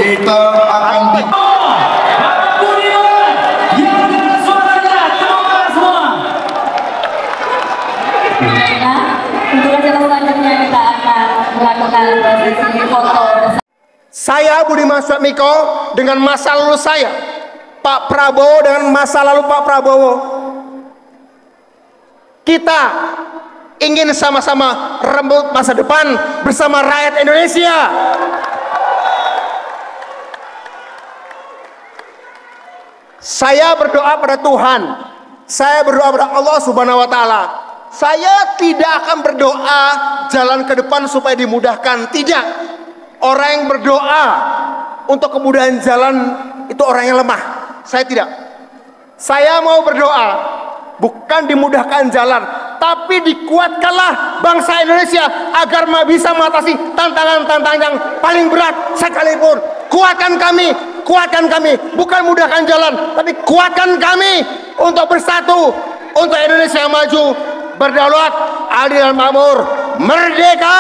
kita akan Saya Budiman Sujatmiko dengan masa lalu saya, Pak Prabowo dengan masa lalu Pak Prabowo, kita ingin sama-sama rembuk masa depan bersama rakyat Indonesia. Saya berdoa pada Tuhan, saya berdoa pada Allah Subhanahu wa Ta'ala. Saya tidak akan berdoa jalan ke depan supaya dimudahkan, tidak. Orang yang berdoa untuk kemudahan jalan itu orang yang lemah. Saya tidak. Saya mau berdoa bukan dimudahkan jalan, tapi dikuatkanlah bangsa Indonesia agar bisa mengatasi tantangan-tantangan yang paling berat sekalipun. Kuatkan kami, bukan mudahkan jalan, tapi kuatkan kami untuk bersatu, untuk Indonesia yang maju, berdaulat, adil dan makmur, merdeka,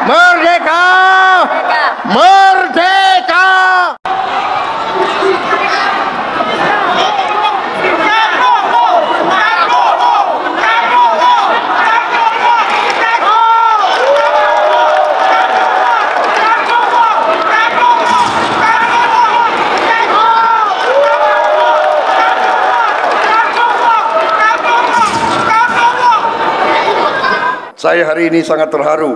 merdeka, merdeka. Saya hari ini sangat terharu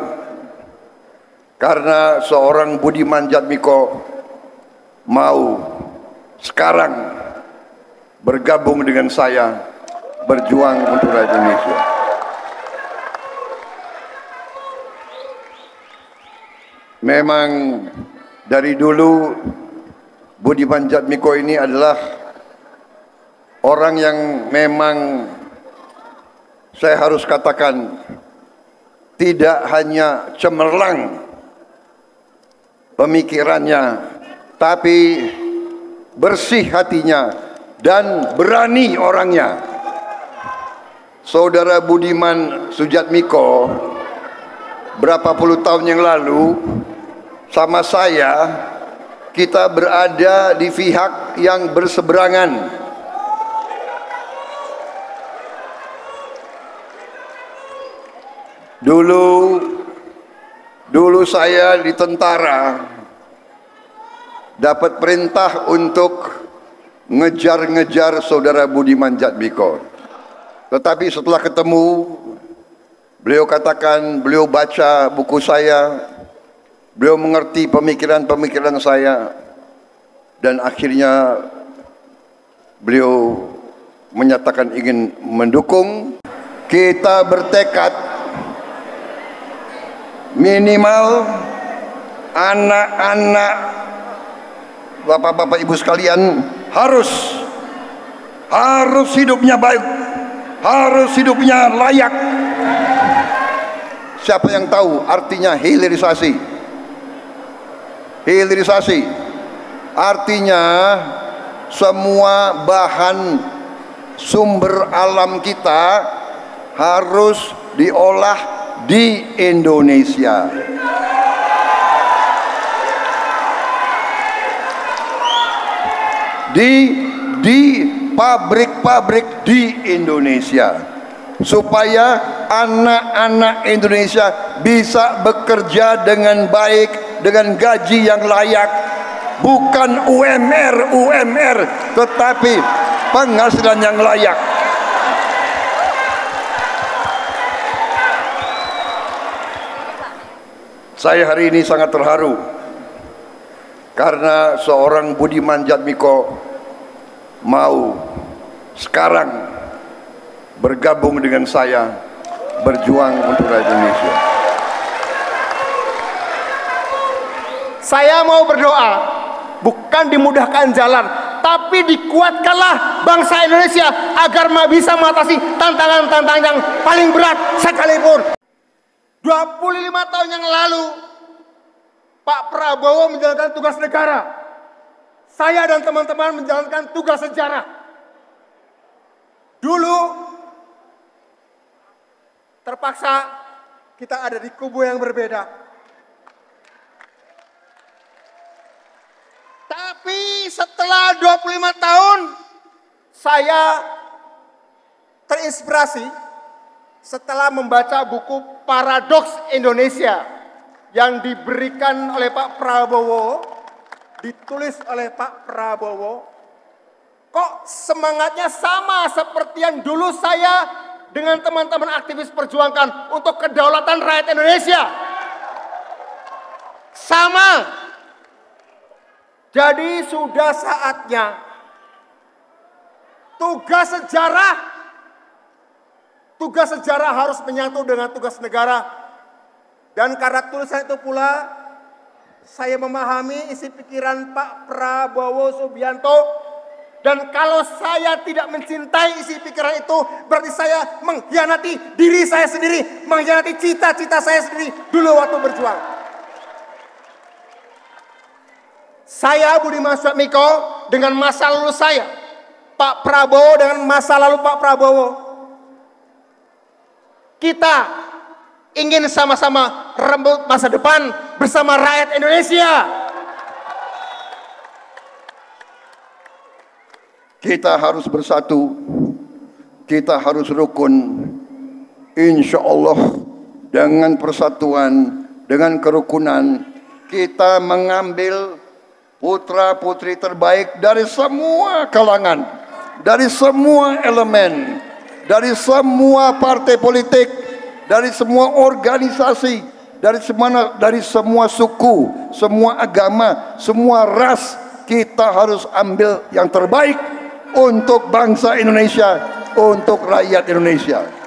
karena seorang Budiman Sujatmiko mau sekarang bergabung dengan saya berjuang untuk rakyat Indonesia. Memang dari dulu Budiman Sujatmiko ini adalah orang yang memang saya harus katakan tidak hanya cemerlang pemikirannya, tapi bersih hatinya dan berani orangnya. Saudara Budiman Sujatmiko berapa puluh tahun yang lalu sama saya, kita berada di pihak yang berseberangan. Dulu saya di tentara dapat perintah untuk ngejar-ngejar saudara Budiman Sujatmiko. Tetapi setelah ketemu, beliau katakan, beliau baca buku saya, beliau mengerti pemikiran-pemikiran saya, dan akhirnya beliau menyatakan ingin mendukung. Kita bertekad minimal anak-anak, bapak-bapak ibu sekalian harus hidupnya baik, harus hidupnya layak. Siapa yang tahu artinya hilirisasi? Hilirisasi artinya semua bahan sumber alam kita harus diolah di Indonesia. Di pabrik-pabrik di Indonesia, supaya anak-anak Indonesia bisa bekerja dengan baik, dengan gaji yang layak, bukan UMR, tetapi penghasilan yang layak. Saya hari ini sangat terharu karena seorang Budiman Sujatmiko mau sekarang bergabung dengan saya berjuang untuk rakyat Indonesia. Saya mau berdoa bukan dimudahkan jalan, tapi dikuatkanlah bangsa Indonesia agar bisa mengatasi tantangan-tantangan yang paling berat sekalipun. 25 tahun yang lalu Pak Prabowo menjalankan tugas negara, saya dan teman-teman menjalankan tugas sejarah. Dulu terpaksa kita ada di kubu yang berbeda. Tapi setelah 25 tahun saya terinspirasi setelah membaca buku Paradoks Indonesia yang diberikan oleh Pak Prabowo, ditulis oleh Pak Prabowo. Kok semangatnya sama seperti yang dulu saya dengan teman-teman aktivis perjuangkan untuk kedaulatan rakyat Indonesia. Sama. Jadi sudah saatnya tugas sejarah harus menyatu dengan tugas negara. Dan karena tulisan itu pula saya memahami isi pikiran Pak Prabowo Subianto. Dan kalau saya tidak mencintai isi pikiran itu, berarti saya mengkhianati diri saya sendiri, mengkhianati cita-cita saya sendiri dulu waktu berjuang. Saya Budiman Sujatmiko dengan masa lalu saya, Pak Prabowo dengan masa lalu Pak Prabowo. Kita ingin sama-sama rembuk masa depan bersama rakyat Indonesia. Kita harus bersatu, kita harus rukun. Insya Allah dengan persatuan, dengan kerukunan, kita mengambil putra-putri terbaik dari semua kalangan, dari semua elemen, dari semua partai politik, dari semua organisasi, dari semua suku, semua agama, semua ras. Kita harus ambil yang terbaik untuk bangsa Indonesia, untuk rakyat Indonesia.